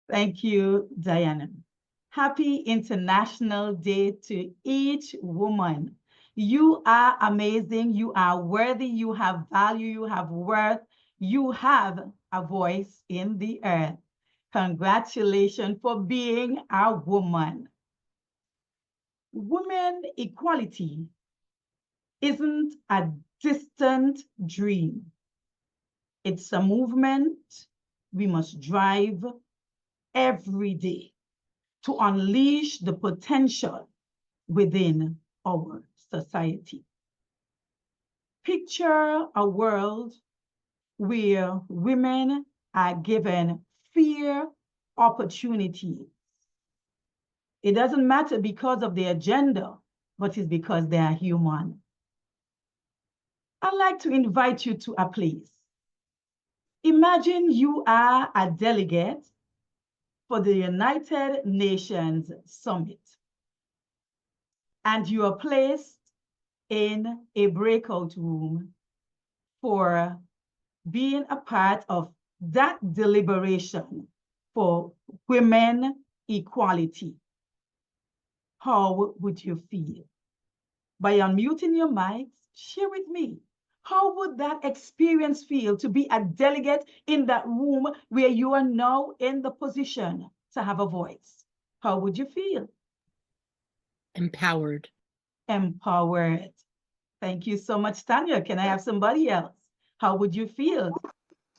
Thank you, Diana. Happy International Day to each woman. You are amazing. You are worthy. You have value. You have worth. You have a voice in the earth. Congratulations for being a woman. Women equality isn't a distant dream. It's a movement we must drive every day to unleash the potential within our society. Picture a world where women are given fair opportunities. It doesn't matter because of their gender, but it's because they are human. I'd like to invite you to a place. Imagine you are a delegate for the United Nations Summit, and you are placed in a breakout room for being a part of that deliberation for women equality. How would you feel? By unmuting your mics, share with me. How would that experience feel to be a delegate in that room where you are now in the position to have a voice? How would you feel? Empowered. Empowered. Thank you so much, Tanya. Can I have somebody else? How would you feel?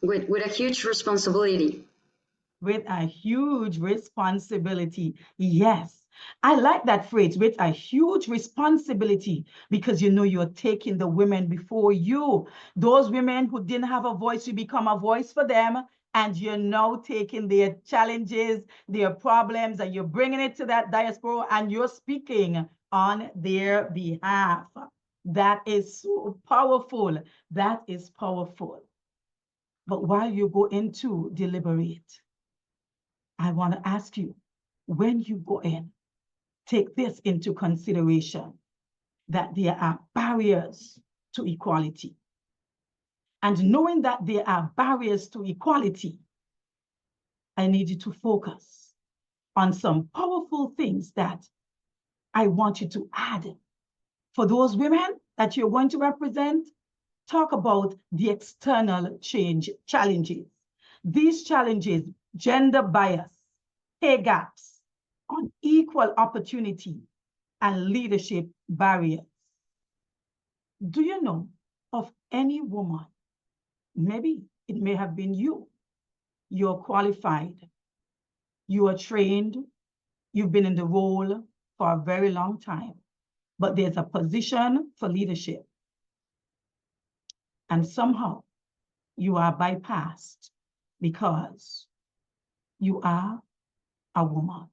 With a huge responsibility. With a huge responsibility. Yes. I like that phrase, with a huge responsibility, because you know you're taking the women before you. Those women who didn't have a voice, you become a voice for them, and you're now taking their challenges, their problems, and you're bringing it to that diaspora, and you're speaking on their behalf. That is so powerful. That is powerful. But while you go into deliberate, I want to ask you, when you go in, take this into consideration, that there are barriers to equality. And knowing that there are barriers to equality, I need you to focus on some powerful things that I want you to add. For those women that you're going to represent, talk about the external challenges. These challenges, gender bias, pay gaps, unequal opportunity, and leadership barriers. Do you know of any woman, maybe it may have been you, you're qualified, you are trained, you've been in the role for a very long time, but there's a position for leadership, and somehow you are bypassed because you are a woman.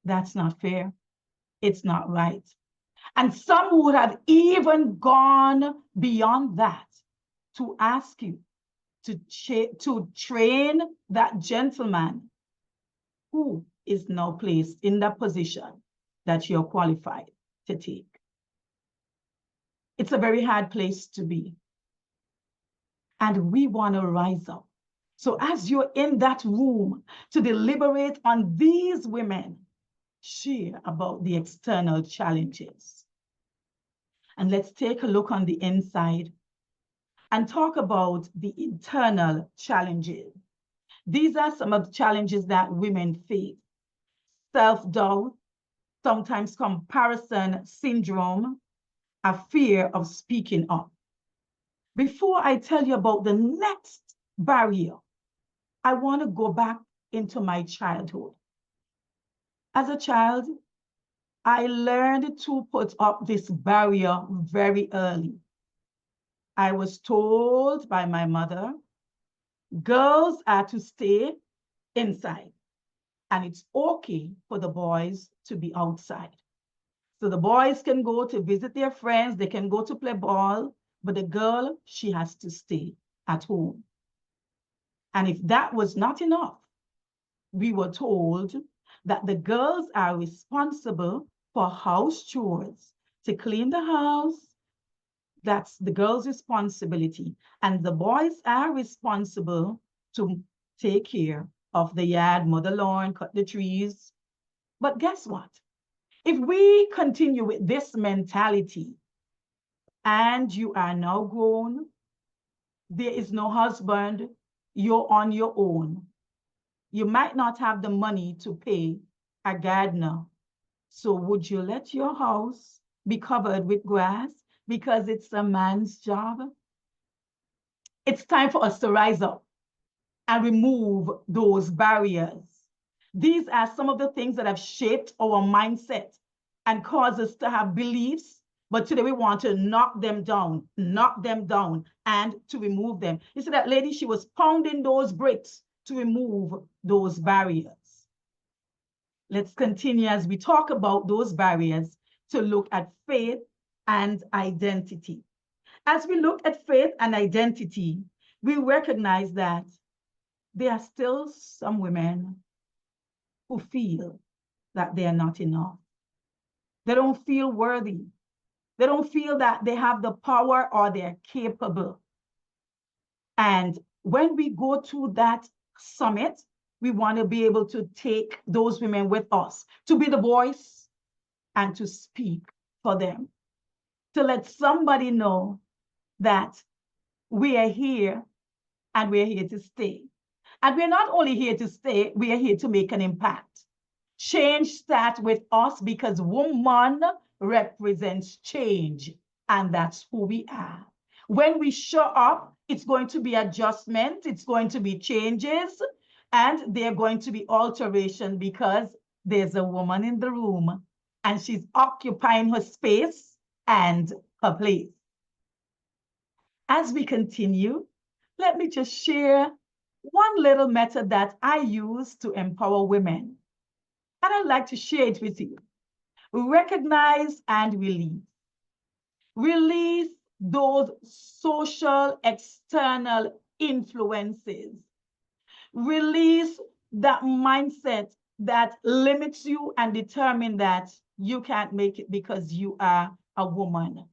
That's not fair. It's not right. And some would have even gone beyond that to ask you to train that gentleman who is now placed in that position that you're qualified to take. It's a very hard place to be. And we want to rise up. So as you're in that room to deliberate on these women, share about the external challenges. And let's take a look on the inside and talk about the internal challenges. These are some of the challenges that women face. Self-doubt, sometimes comparison syndrome, a fear of speaking up. Before I tell you about the next barrier, I want to go back into my childhood. As a child, I learned to put up this barrier very early. I was told by my mother, girls are to stay inside, and it's okay for the boys to be outside. So the boys can go to visit their friends, they can go to play ball, but the girl, she has to stay at home. And if that was not enough, we were told that the girls are responsible for house chores, to clean the house. That's the girl's responsibility. And the boys are responsible to take care of the yard, mow the lawn, cut the trees. But guess what? If we continue with this mentality and you are now grown, there is no husband, you're on your own. You might not have the money to pay a gardener. So would you let your house be covered with grass because it's a man's job? It's time for us to rise up and remove those barriers. These are some of the things that have shaped our mindset and caused us to have beliefs. But today we want to knock them down, and to remove them. You see that lady, she was pounding those bricks to remove those barriers. Let's continue as we talk about those barriers to look at faith and identity. As we look at faith and identity, we recognize that there are still some women who feel that they are not enough. They don't feel worthy. They don't feel that they have the power or they're capable. And when we go to that summit, we want to be able to take those women with us, to be the voice and to speak for them, to let somebody know that we are here and we're here to stay. And we're not only here to stay, we are here to make an impact. Change starts with us because woman represents change, and that's who we are. When we show up, it's going to be adjustment, it's going to be changes, and they're going to be alteration because there's a woman in the room and she's occupying her space and her place. As we continue, let me just share one little method that I use to empower women. And I'd like to share it with you. Recognize and release. Release those social external influences. Release that mindset that limits you and determine that you can't make it because you are a woman.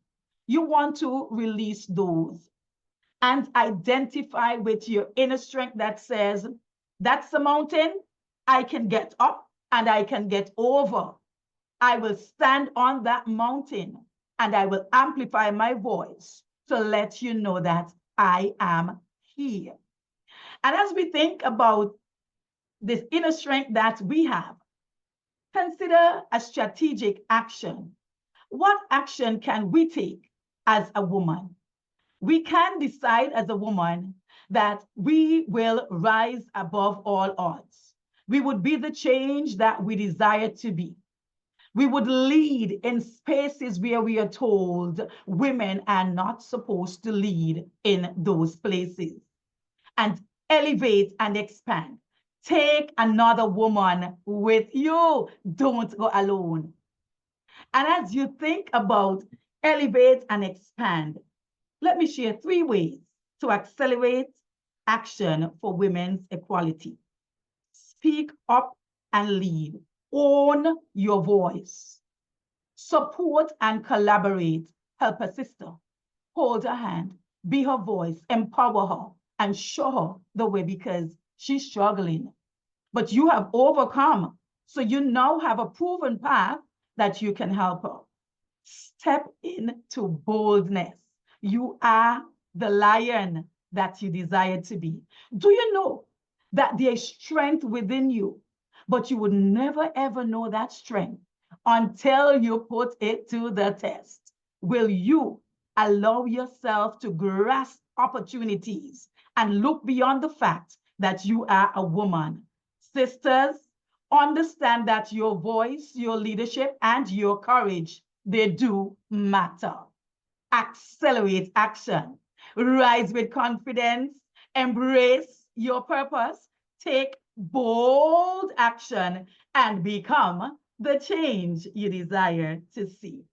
You want to release those and identify with your inner strength that says, that's a mountain I can get up and I can get over. I will stand on that mountain and I will amplify my voice to let you know that I am here. And as we think about this inner strength that we have, consider a strategic action. What action can we take as a woman? We can decide as a woman that we will rise above all odds. We would be the change that we desire to be. We would lead in spaces where we are told women are not supposed to lead in those places. And elevate and expand. Take another woman with you. Don't go alone. And as you think about elevate and expand, let me share 3 ways to accelerate action for women's equality. Speak up and lead. Own your voice. Support and collaborate. Help a sister. Hold her hand. Be her voice. Empower her and show her the way because she's struggling. But you have overcome. So you now have a proven path that you can help her. Step into boldness. You are the lion that you desire to be. Do you know that there is strength within you, but you would never ever know that strength until you put it to the test? Will you allow yourself to grasp opportunities and look beyond the fact that you are a woman? Sisters, understand that your voice, your leadership, and your courage, they do matter. Accelerate action. Rise with confidence. Embrace your purpose. Take bold action and become the change you desire to see.